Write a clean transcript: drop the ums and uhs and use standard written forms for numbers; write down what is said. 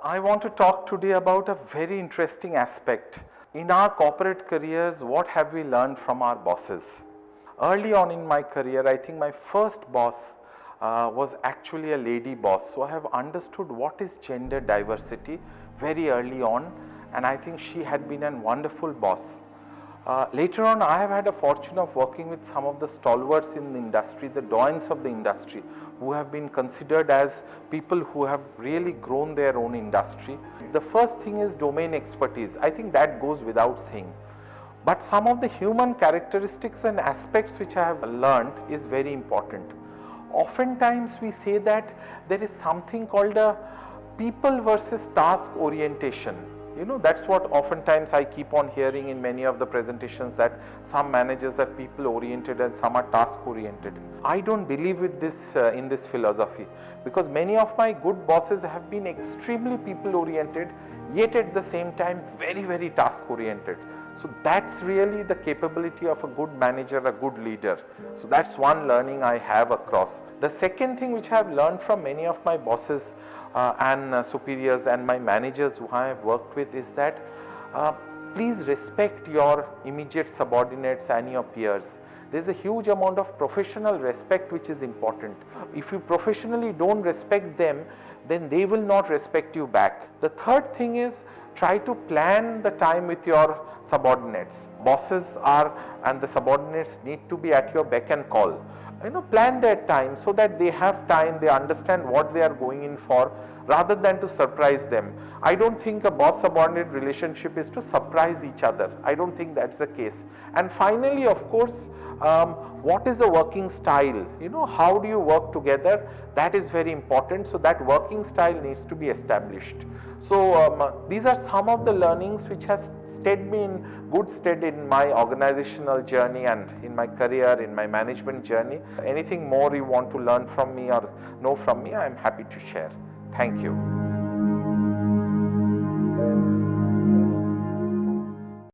I want to talk today about a very interesting aspect. In our corporate careers, what have we learned from our bosses? Early on in my career, I think my first boss was actually a lady boss. So I have understood what is gender diversity very early on, and I think she had been a wonderful boss. Later on, I have had a fortune of working with some of the stalwarts in the industry, the doyens of the industry, who have been considered as people who have really grown their own industry. The first thing is domain expertise. I think that goes without saying. But some of the human characteristics and aspects which I have learned is very important. Oftentimes we say that there is something called a people versus task orientation. That's what oftentimes I keep on hearing in many of the presentations, that some managers are people oriented and some are task oriented. I don't believe with this in this philosophy, because many of my good bosses have been extremely people oriented, yet at the same time very task oriented. So that's really the capability of a good manager, a good leader. So that's one learning I have across. The second thing which I have learned from many of my bosses and superiors and my managers who I have worked with is that please respect your immediate subordinates and your peers. There is a huge amount of professional respect which is important. If you professionally don't respect them, then they will not respect you back. The third thing is, try to plan the time with your subordinates. Bosses are and the subordinates need to be at your beck and call. Plan their time so that they have time, they understand what they are going in for, rather than to surprise them. I don't think a boss-subordinate relationship is to surprise each other. I don't think that's the case. And finally, of course, what is the working style? How do you work together? That is very important. So that working style needs to be established. So these are some of the learnings which has stayed me in good stead in my organizational journey and in my career, in my management journey. Anything more you want to learn from me or know from me, I am happy to share. Thank you.